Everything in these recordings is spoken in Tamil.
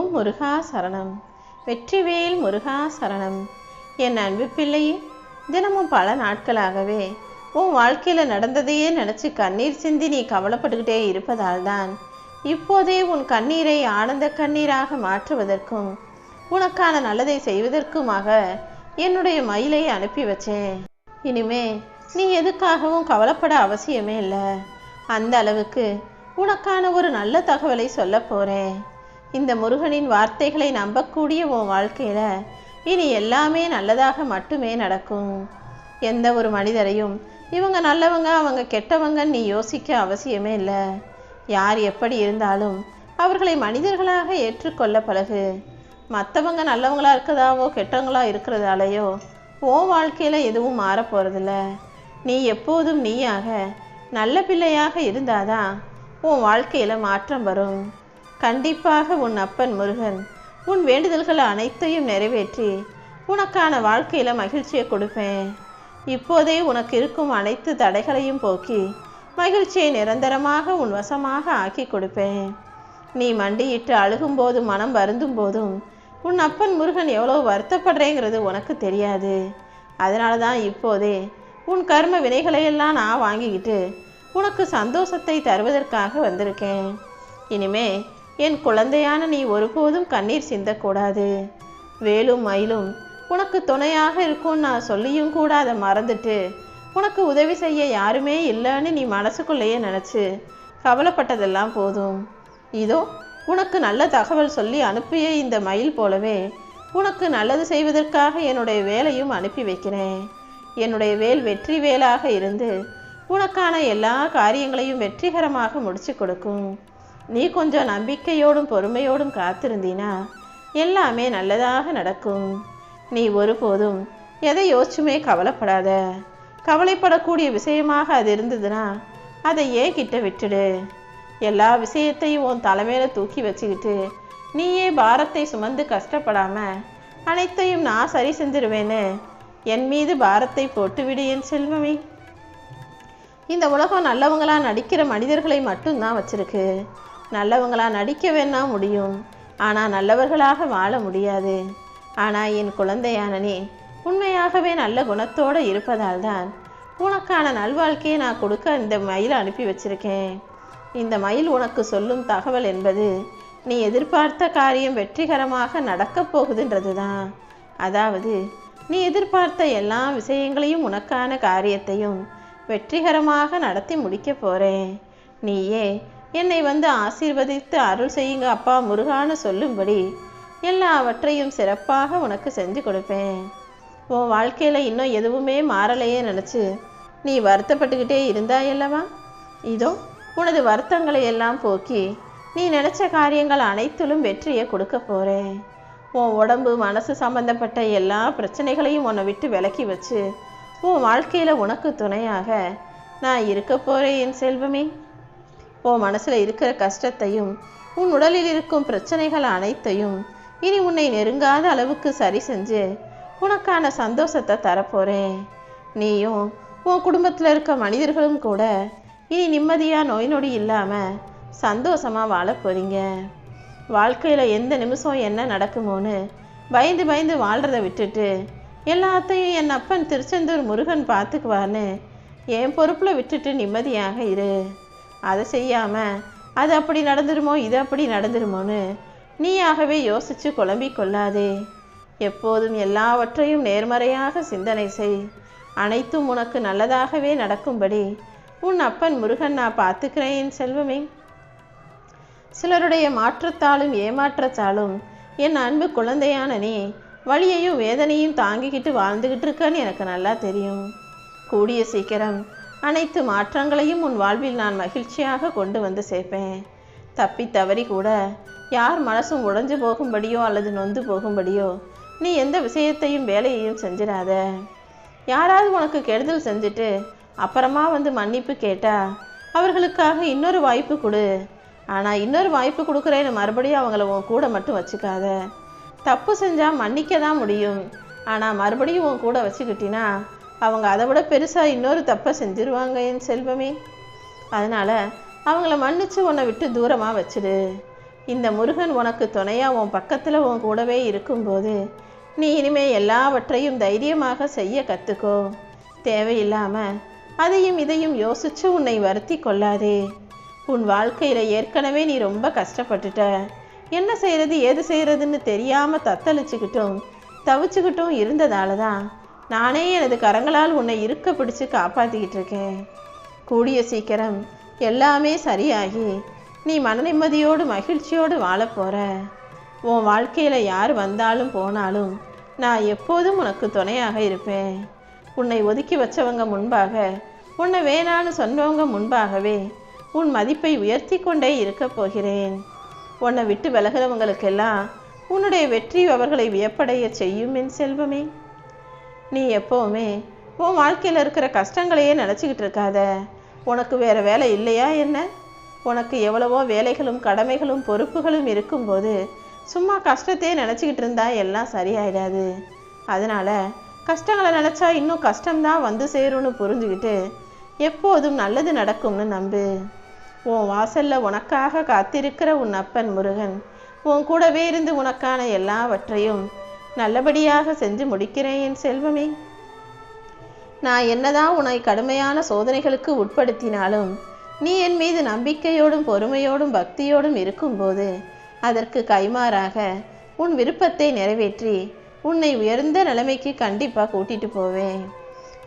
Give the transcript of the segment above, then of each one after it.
ஓம் முருகா சரணம். வெற்றிவேல் முருகா சரணம். என் அன்பு பிள்ளையே, தினமும் பல நாட்களாகவே உன் வாழ்க்கையில் நடந்ததையே நினச்சி கண்ணீர் சிந்தி நீ கவலைப்பட்டுக்கிட்டே இருப்பதால் தான் இப்போதே உன் கண்ணீரை ஆனந்த கண்ணீராக மாற்றுவதற்கும் உனக்கான நல்லதை செய்வதற்குமாக என்னுடைய மயிலை அனுப்பி வச்சேன். இனிமே நீ எதுக்காகவும் கவலைப்பட அவசியமே இல்லை. அந்த அளவுக்கு உனக்கான ஒரு நல்ல தகவலை சொல்ல போகிறேன். இந்த முருகனின் வார்த்தைகளை நம்பக்கூடிய உன் வாழ்க்கையில் இனி எல்லாமே நல்லதாக மட்டுமே நடக்கும். எந்த ஒரு மனிதரையும் இவங்க நல்லவங்க அவங்க கெட்டவங்கன்னு நீ யோசிக்க அவசியமே இல்லை. யார் எப்படி இருந்தாலும் அவர்களை மனிதர்களாக ஏற்றுக்கொள்ள பழகு. மற்றவங்க நல்லவங்களா இருக்கிறதாவோ கெட்டவங்களா இருக்கிறதாலேயோ உன் வாழ்க்கையில் எதுவும் மாறப்போகிறதில்ல. நீ எப்போதும் நீயாக நல்ல பிள்ளையாக இருந்தாதான் உன் வாழ்க்கையில் மாற்றம் வரும். கண்டிப்பாக உன் அப்பன் முருகன் உன் வேண்டுதல்களை அனைத்தையும் நிறைவேற்றி உனக்கான வாழ்க்கையில் மகிழ்ச்சியை கொடுப்பேன். இப்போதே உனக்கு இருக்கும் அனைத்து தடைகளையும் போக்கி மகிழ்ச்சியை நிரந்தரமாக உன் வசமாக ஆக்கி கொடுப்பேன். நீ மண்டியிட்டு அழுகும் போதும் மனம் வருந்தும் போதும் உன் அப்பன் முருகன் எவ்வளோ வருத்தப்படுறேங்கிறது உனக்கு தெரியாது. அதனால தான் இப்போதே உன் கர்ம வினைகளையெல்லாம் நான் வாங்கிக்கிட்டு உனக்கு சந்தோஷத்தை தருவதற்காக வந்திருக்கேன். இனிமே என் குழந்தையான நீ ஒருபோதும் கண்ணீர் சிந்தக்கூடாது. வேலும் மயிலும் உனக்கு துணையாக இருக்கும்னு நான் சொல்லியும் கூட அதை மறந்துட்டு உனக்கு உதவி செய்ய யாருமே இல்லைன்னு நீ மனசுக்குள்ளேயே நினச்சி கவலைப்பட்டதெல்லாம் போதும். இதோ உனக்கு நல்ல தகவல் சொல்லி அனுப்பிய இந்த மயில் போலவே உனக்கு நல்லது செய்வதற்காக என்னுடைய வேலையும் அனுப்பி வைக்கிறேன். என்னுடைய வேல் வெற்றி வேலாக இருந்து உனக்கான எல்லா காரியங்களையும் வெற்றிகரமாக முடிச்சு கொடுக்கும். நீ கொஞ்சம் நம்பிக்கையோடும் பொறுமையோடும் காத்திருந்தீனா எல்லாமே நல்லதாக நடக்கும். நீ ஒருபோதும் எதை யோசிச்சுமே கவலைப்படாத. கவலைப்படக்கூடிய விஷயமாக அது இருந்ததுன்னா அதை ஏன் கிட்ட விட்டுடு. எல்லா விஷயத்தையும் உன் தலைமையில தூக்கி வச்சுக்கிட்டு நீயே பாரத்தை சுமந்து கஷ்டப்படாம அனைத்தையும் நான் சரி செஞ்சிருவேன்னு என் மீது பாரத்தை போட்டுவிடு என் செல்வமே. இந்த உலகம் நல்லவங்களா நடிக்கிற மனிதர்களை மட்டும்தான் வச்சிருக்கு. நல்லவங்களா நடிக்க வேணா முடியும், ஆனால் நல்லவர்களாக வாழ முடியாது. ஆனால் என் குழந்தையான நீ உண்மையாகவே நல்ல குணத்தோடு இருப்பதால் தான் உனக்கான நல்வாழ்க்கையை நான் கொடுக்க இந்த மயிலை அனுப்பி வச்சிருக்கேன். இந்த மயில் உனக்கு சொல்லும் தகவல் என்பது நீ எதிர்பார்த்த காரியம் வெற்றிகரமாக நடக்கப் போகுதுன்றது தான். அதாவது நீ எதிர்பார்த்த எல்லா விஷயங்களையும் உனக்கான காரியத்தையும் வெற்றிகரமாக நடத்தி முடிக்க போகிறேன். நீயே என்னை வந்து ஆசீர்வதித்து அருள் செய்யுங்க அப்பா முருகான்னு சொல்லும்படி எல்லாவற்றையும் சிறப்பாக உனக்கு செஞ்சு கொடுப்பேன். உன் வாழ்க்கையில் இன்னும் எதுவுமே மாறலையே நினச்சி நீ வருத்தப்பட்டுக்கிட்டே இருந்தாயல்லவா? இதோ உனது வருத்தங்களை எல்லாம் போக்கி நீ நினச்ச காரியங்கள் அனைத்திலும் வெற்றியை கொடுக்க போகிறேன். உன் உடம்பு மனசு சம்பந்தப்பட்ட எல்லா பிரச்சனைகளையும் உன்னை விட்டு விலக்கி வச்சு உன் வாழ்க்கையில் உனக்கு துணையாக நான் இருக்க போகிறேன் என் செல்வமே. உன் மனசில் இருக்கிற கஷ்டத்தையும் உன் உடலில் இருக்கும் பிரச்சனைகள் அனைத்தையும் இனி உன்னை நெருங்காத அளவுக்கு சரி செஞ்சு உனக்கான சந்தோஷத்தை தரப்போகிறேன். நீயும் உன் குடும்பத்தில் இருக்க மனிதர்களும் கூட இனி நிம்மதியாக நோய் நொடி இல்லாமல் சந்தோஷமாக வாழ போகிறீங்க. வாழ்க்கையில் எந்த நிமிஷம் என்ன நடக்குமோன்னு பயந்து பயந்து வாழ்கிறத விட்டுட்டு எல்லாத்தையும் என் அப்பன் திருச்செந்தூர் முருகன் பார்த்துக்குவான்னு என் பொறுப்பில் விட்டுட்டு நிம்மதியாக இரு. அதை செய்யாமல் அது அப்படி நடந்துருமோ இது அப்படி நடந்துருமோன்னு நீயாகவே யோசித்து குழம்பிக் கொள்ளாதே. எப்போதும் எல்லாவற்றையும் நேர்மறையாக சிந்தனை செய். அனைத்தும் உனக்கு நல்லதாகவே நடக்கும்படி உன் அப்பன் முருகன் நான் பார்த்துக்கிறேன் என் செல்வமே. சிலருடைய மாற்றத்தாலும் ஏமாற்றத்தாலும் என் அன்பு குழந்தையான நீ வலியையும் வேதனையும் தாங்கிக்கிட்டு வாழ்ந்துக்கிட்டு இருக்கன்னு எனக்கு நல்லா தெரியும். கூடிய சீக்கிரம் அனைத்து மாற்றங்களையும் உன் வாழ்வில் நான் மகிழ்ச்சியாக கொண்டு வந்து சேர்ப்பேன். தப்பி தவறி கூட யார் மனசும் உடைஞ்சு போகும்படியோ அல்லது நொந்து போகும்படியோ நீ எந்த விஷயத்தையும் வேலையையும் செஞ்சிடாத. யாராவது உனக்கு கெடுதல் செஞ்சுட்டு அப்புறமா வந்து மன்னிப்பு கேட்டா அவர்களுக்காக இன்னொரு வாய்ப்பு கொடு. ஆனால் இன்னொரு வாய்ப்பு கொடுக்குறேன்னு மறுபடியும் அவங்கள உன் கூட மட்டும் வச்சுக்காத. தப்பு செஞ்சால் மன்னிக்க தான் முடியும், ஆனால் மறுபடியும் உன் கூட வச்சுக்கிட்டினா அவங்க அதை விட பெருசாக இன்னொரு தப்பை செஞ்சிருவாங்க என் செல்வமே. அதனால் அவங்கள மன்னிச்சு உன்னை விட்டு தூரமாக வச்சுடு. இந்த முருகன் உனக்கு துணையாக உன் பக்கத்தில் உன் கூடவே இருக்கும்போது நீ இனிமே எல்லாவற்றையும் தைரியமாக செய்ய கற்றுக்கோ. தேவையில்லாமல் அதையும் இதையும் யோசித்து உன்னை வருத்தி கொள்ளாதே. உன் வாழ்க்கையில் ஏற்கனவே நீ ரொம்ப கஷ்டப்பட்டுட்ட. என்ன செய்கிறது ஏது செய்கிறதுன்னு தெரியாமல் தத்தளிச்சுக்கிட்டும் தவிச்சுக்கிட்டும் இருந்ததால தான் நானே எனது கரங்களால் உன்னை இருக்க பிடிச்சு காப்பாற்றிக்கிட்டு இருக்கேன். கூடிய சீக்கிரம் எல்லாமே சரியாகி நீ மன நிம்மதியோடு மகிழ்ச்சியோடு வாழப்போகிற. உன் வாழ்க்கையில் யார் வந்தாலும் போனாலும் நான் எப்போதும் உனக்கு துணையாக இருப்பேன். உன்னை ஒதுக்கி வச்சவங்க முன்பாக, உன்னை வேணான்னு சொன்னவங்க முன்பாகவே உன் மதிப்பை உயர்த்தி கொண்டே இருக்க போகிறேன். உன்னை விட்டு விலகிறவங்களுக்கெல்லாம் உன்னுடைய வெற்றி அவர்களை வியப்படைய செய்யும் என் செல்வமே. நீ எப்போவுமே உன் வாழ்க்கையில் இருக்கிற கஷ்டங்களையே நினச்சிக்கிட்டு இருக்காத. உனக்கு வேறு வேலை இல்லையா என்ன? உனக்கு எவ்வளவோ வேலைகளும் கடமைகளும் பொறுப்புகளும் இருக்கும்போது சும்மா கஷ்டத்தையே நினச்சிக்கிட்டு இருந்தா எல்லாம் சரியாயிடாது. அதனால் கஷ்டங்களை நினச்சா இன்னும் கஷ்டம்தான் வந்து சேரும்னு புரிஞ்சுக்கிட்டு எப்போதும் நல்லது நடக்கும்னு நம்பு. உன் வாசலில் உனக்காக காத்திருக்கிற உன் அப்பன் முருகன் உன் கூடவே இருந்து உனக்கான எல்லாவற்றையும் நல்லபடியாக செஞ்சு முடிக்கிறேன் என் செல்வமே. நான் என்னதான் உன்னை கடுமையான சோதனைகளுக்கு உட்படுத்தினாலும் நீ என் மீது நம்பிக்கையோடும் பொறுமையோடும் பக்தியோடும் இருக்கும்போது அதற்கு கைமாறாக உன் விருப்பத்தை நிறைவேற்றி உன்னை உயர்ந்த நிலைமைக்கு கண்டிப்பாக கூட்டிகிட்டு போவேன்.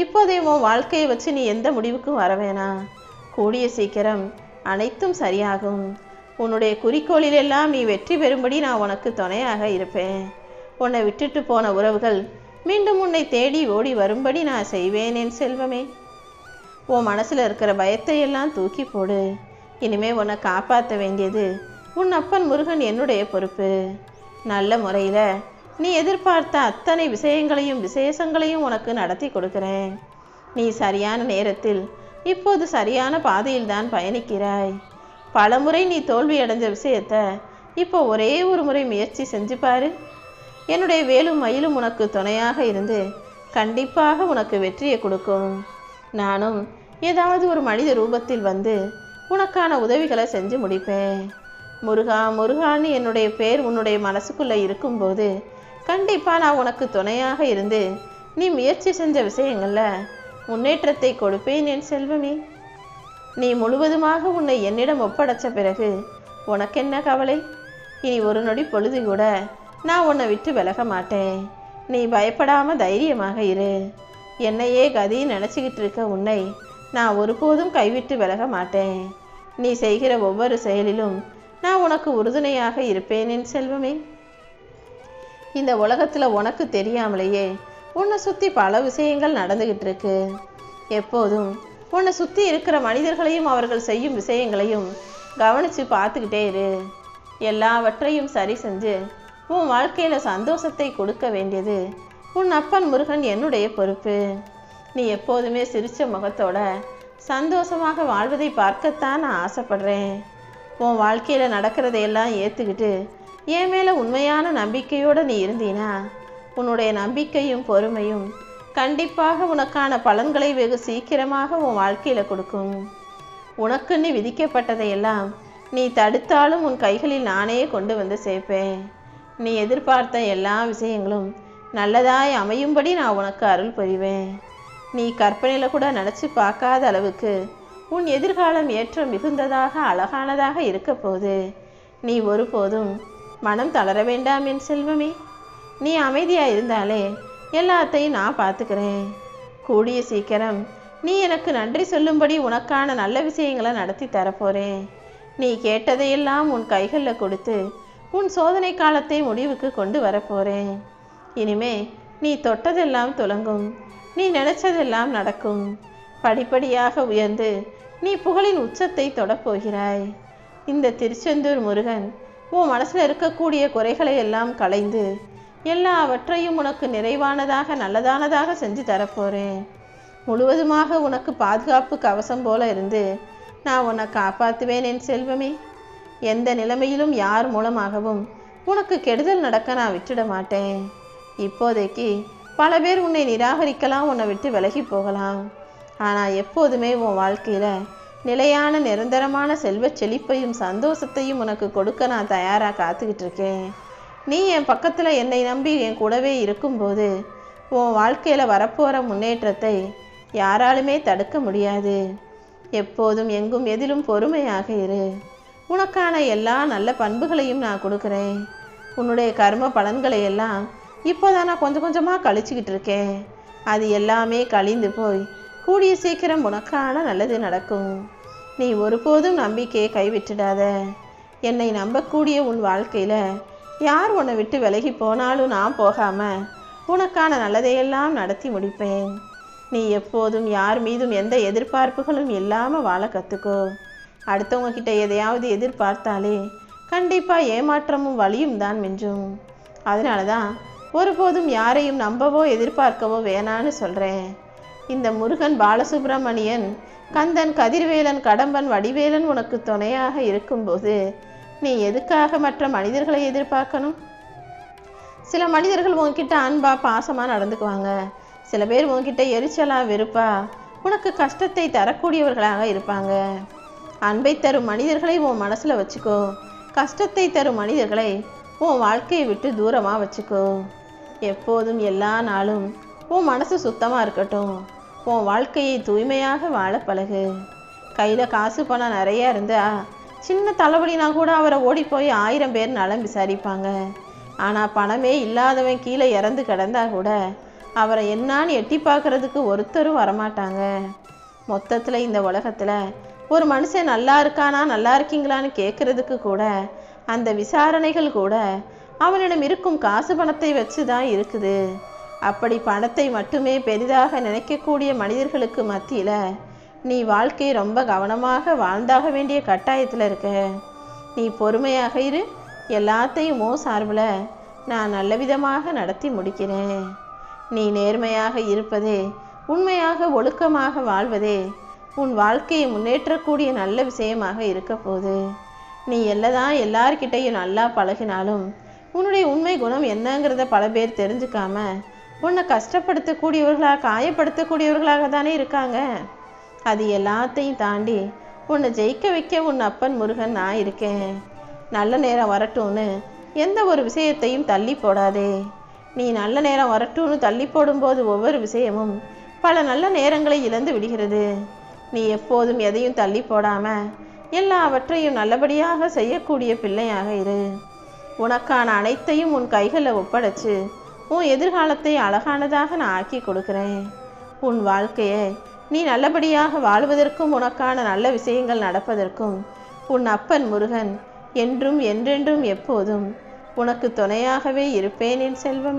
இப்போதே உன் வாழ்க்கையை வச்சு நீ எந்த முடிவுக்கும் வர வேணாம். கூடிய சீக்கிரம் அனைத்தும் சரியாகும். உன்னுடைய குறிக்கோளிலெல்லாம் நீ வெற்றி பெறும்படி நான் உனக்கு துணையாக இருப்பேன். உன்னை விட்டுட்டு போன உறவுகள் மீண்டும் உன்னை தேடி ஓடி வரும்படி நான் செய்வேன் என் செல்வமே. உன் மனசில் இருக்கிற பயத்தை எல்லாம் தூக்கி போடு. இனிமே உன்னை காப்பாற்ற வேண்டியது உன் அப்பன் முருகன் என்னுடைய பொறுப்பு. நல்ல முறையில் நீ எதிர்பார்த்த அத்தனை விஷயங்களையும் விசேஷங்களையும் உனக்கு நடத்தி கொடுக்குறேன். நீ சரியான நேரத்தில் இப்போது சரியான பாதையில் தான் பயணிக்கிறாய். பல முறை நீ தோல்வி அடைஞ்ச விஷயத்த இப்போ ஒரே ஒரு முறை முயற்சி செஞ்சு பாரு. என்னுடைய வேலும் மயிலும் உனக்கு துணையாக இருந்து கண்டிப்பாக உனக்கு வெற்றியை கொடுக்கும். நானும் ஏதாவது ஒரு மனித ரூபத்தில் வந்து உனக்கான உதவிகளை செஞ்சு முடிப்பேன். முருகா முருகான்னு என்னுடைய பேர் உன்னுடைய மனசுக்குள்ளே இருக்கும்போது கண்டிப்பாக நான் உனக்கு துணையாக இருந்து நீ முயற்சி செஞ்ச விஷயங்களில் முன்னேற்றத்தை கொடுப்பேன் என் செல்வமே. நீ முழுவதுமாக உன்னை என்னிடம் ஒப்படைச்ச பிறகு உனக்கென்ன கவலை? இனி ஒரு நொடி பொழுது கூட நான் உன்னை விட்டு விலக மாட்டேன். நீ பயப்படாமல் தைரியமாக இரு. என்னையே கதி நினச்சிக்கிட்டு இருக்க உன்னை நான் ஒருபோதும் கைவிட்டு விலக மாட்டேன். நீ செய்கிற ஒவ்வொரு செயலிலும் நான் உனக்கு உறுதுணையாக இருப்பேன் என் செல்வமே. இந்த உலகத்தில் உனக்கு தெரியாமலேயே உன்னை சுற்றி பல விஷயங்கள் நடந்துக்கிட்டு இருக்கு. எப்போதும் உன்னை சுற்றி இருக்கிற மனிதர்களையும் அவர்கள் செய்யும் விஷயங்களையும் கவனித்து பார்த்துக்கிட்டே இரு. எல்லாவற்றையும் சரி செஞ்சு உன் வாழ்க்கையில் சந்தோஷத்தை கொடுக்க வேண்டியது உன் அப்பன் முருகன் என்னுடைய பொறுப்பு. நீ எப்போதுமே சிரித்த முகத்தோட சந்தோஷமாக வாழ்வதை பார்க்கத்தான் நான் ஆசைப்படுறேன். உன் வாழ்க்கையில் நடக்கிறதையெல்லாம் ஏற்றுக்கிட்டு என் மேலே உண்மையான நம்பிக்கையோடு நீ இருந்தீனா உன்னுடைய நம்பிக்கையும் பொறுமையும் கண்டிப்பாக உனக்கான பலன்களை வெகு சீக்கிரமாக உன் வாழ்க்கையில் கொடுக்கும். உனக்குன்னு விதிக்கப்பட்டதையெல்லாம் நீ தடுத்தாலும் உன் கைகளில் நானே கொண்டு வந்து சேர்ப்பேன். நீ எதிர்பார்த்த எல்லா விஷயங்களும் நல்லதாய் அமையும்படி நான் உனக்கு அருள் புரிவேன். நீ கற்பனையில் கூட நினச்சி பார்க்காத அளவுக்கு உன் எதிர்காலம் ஏற்ற மிகுந்ததாக அழகானதாக இருக்க போது. நீ ஒருபோதும் மனம் தளர வேண்டாம் என் செல்வமே. நீ அமைதியாக இருந்தாலே எல்லாத்தையும் நான் பார்த்துக்கிறேன். கூடிய சீக்கிரம் நீ எனக்கு நன்றி சொல்லும்படி உனக்கான நல்ல விஷயங்களை நடத்தி தரப்போகிறேன். நீ கேட்டதையெல்லாம் உன் கைகளில் கொடுத்து உன் சோதனை காலத்தை முடிவுக்கு கொண்டு வரப்போகிறேன். இனிமே நீ தொட்டதெல்லாம் துலங்கும். நீ நினைச்சதெல்லாம் நடக்கும். படிப்படியாக உயர்ந்து நீ புகழின் உச்சத்தை தொடப்போகிறாய். இந்த திருச்செந்தூர் முருகன் உன் மனசில் இருக்கக்கூடிய குறைகளை எல்லாம் களைந்து எல்லாவற்றையும் உனக்கு நிறைவானதாக நல்லதானதாக செஞ்சு தரப்போகிறேன். முழுவதுமாக உனக்கு பாதுகாப்பு கவசம் போல இருந்து நான் உன்னை காப்பாற்றுவேன் என் செல்வமே. எந்த நிலைமையிலும் யார் மூலமாகவும் உனக்கு கெடுதல் நடக்க நான் விட்டுட மாட்டேன். இப்போதைக்கு பல பேர் உன்னை நிராகரிக்கலாம், உன்னை விட்டு விலகி போகலாம். ஆனால் எப்போதுமே உன் வாழ்க்கையில் நிலையான நிரந்தரமான செல்வச் செழிப்பையும் சந்தோஷத்தையும் உனக்கு கொடுக்க நான் தயாராக காத்துக்கிட்டு இருக்கேன். நீ என் பக்கத்தில் என்னை நம்பி என் கூடவே இருக்கும்போது உன் வாழ்க்கையில் வரப்போகிற முன்னேற்றத்தை யாராலுமே தடுக்க முடியாது. எப்போதும் எங்கும் எதிலும் பொறுமையாக இரு. உனக்கான எல்லா நல்ல பண்புகளையும் நான் கொடுக்குறேன். உன்னுடைய கர்ம பலன்களை எல்லாம் இப்போதான் நான் கொஞ்சம் கொஞ்சமாக கழிச்சுக்கிட்டு இருக்கேன். அது எல்லாமே கழிந்து போய் கூடிய சீக்கிரம் உனக்கான நல்லது நடக்கும். நீ ஒருபோதும் நம்பிக்கையை கைவிட்டுடாத. என்னை நம்பக்கூடிய உன் வாழ்க்கையில் யார் உன்னை விட்டு விலகி போனாலும் நான் போகாமல் உனக்கான நல்லதையெல்லாம் நடத்தி முடிப்பேன். நீ எப்போதும் யார் மீதும் எந்த எதிர்பார்ப்புகளும் இல்லாமல் வாழ கற்றுக்கோ. அடுத்தவங்க கிட்ட எதையாவது எதிர்பார்த்தாலே கண்டிப்பாக ஏமாற்றமும் வலியும் தான் மிஞ்சும். அதனால தான் ஒருபோதும் யாரையும் நம்பவோ எதிர்பார்க்கவோ வேணான்னு சொல்கிறேன். இந்த முருகன், பாலசுப்ரமணியன், கந்தன், கதிர்வேலன், கடம்பன், வடிவேலன் உனக்கு துணையாக இருக்கும்போது நீ எதுக்காக மற்ற மனிதர்களை எதிர்பார்க்கணும்? சில மனிதர்கள் உன்கிட்ட அன்பா பாசமாக நடந்துக்குவாங்க. சில பேர் உன்கிட்ட எரிச்சலா வெறுப்பா உனக்கு கஷ்டத்தை தரக்கூடியவர்களாக இருப்பாங்க. அன்பை தரும் மனிதர்களை உன் மனசில் வச்சுக்கோ. கஷ்டத்தை தரும் மனிதர்களை உன் வாழ்க்கையை விட்டு தூரமாக வச்சுக்கோ. எப்போதும் எல்லா நாளும் உன் மனசு சுத்தமாக இருக்கட்டும். உன் வாழ்க்கையை தூய்மையாக வாழ பழகு. கையில் காசு பணம் நிறையா இருந்தா சின்ன தலைவலினா கூட அவரை ஓடி போய் 1000 பேர் நலம் விசாரிப்பாங்க. ஆனால் பணமே இல்லாதவன் கீழே இறந்து கிடந்தா கூட அவரை என்னான்னு எட்டி பார்க்கறதுக்கு ஒருத்தரும் வரமாட்டாங்க. மொத்தத்தில் இந்த உலகத்தில் ஒரு மனுஷன் நல்லா இருக்கானா நல்லா இருக்கீங்களான்னு கேட்கறதுக்கு கூட அந்த விசாரணைகள் கூட அவனிடம் இருக்கும் காசு பணத்தை வச்சு தான் இருக்குது. அப்படி பணத்தை மட்டுமே பெரிதாக நினைக்கக்கூடிய மனிதர்களுக்கு மத்தியில் நீ வாழ்க்கையை ரொம்ப கவனமாக வாழ்ந்தாக வேண்டிய கட்டாயத்தில் இருக்க. நீ பொறுமையாக இரு. எல்லாத்தையும் சார்பில் நான் நல்ல விதமாக நடத்தி முடிக்கிறேன். நீ நேர்மையாக இருப்பதே, உண்மையாக ஒழுக்கமாக வாழ்வதே உன் வாழ்க்கையை முன்னேற்றக்கூடிய நல்ல விஷயமாக இருக்க போகுது. நீ எல்லார்கிட்டையும் நல்லா பழகினாலும் உன்னுடைய உண்மை குணம் என்னங்கிறத பல பேர் தெரிஞ்சுக்காம உன்னை கஷ்டப்படுத்தக்கூடியவர்களாக, காயப்படுத்தக்கூடியவர்களாக தானே இருக்காங்க. அது எல்லாத்தையும் தாண்டி உன்னை ஜெயிக்க வைக்க உன் அப்பன் முருகன் நான் இருக்கேன். நல்ல நேரம் வரட்டும்னு எந்த ஒரு விஷயத்தையும் தள்ளி போடாதே. நீ நல்ல நேரம் வரட்டும்னு தள்ளி போடும்போது ஒவ்வொரு விஷயமும் பல நல்ல நேரங்களை இழந்து விடுகிறது. நீ எப்போதும் எதையும் தள்ளி போடாம எல்லாவற்றையும் நல்லபடியாக செய்யக்கூடிய பிள்ளையாக இரு. உனக்கான அனைத்தையும் உன் கைகளில் ஒப்படைச்சு உன் எதிர்காலத்தை அழகானதாக நான் ஆக்கி கொடுக்குறேன். உன் வாழ்க்கையை நீ நல்லபடியாக வாழ்வதற்கும் உனக்கான நல்ல விஷயங்கள் நடப்பதற்கும் உன் அப்பன் முருகன் என்றும் என்றென்றும் எப்போதும் உனக்கு துணையாகவே இருப்பேன் என் செல்வம்.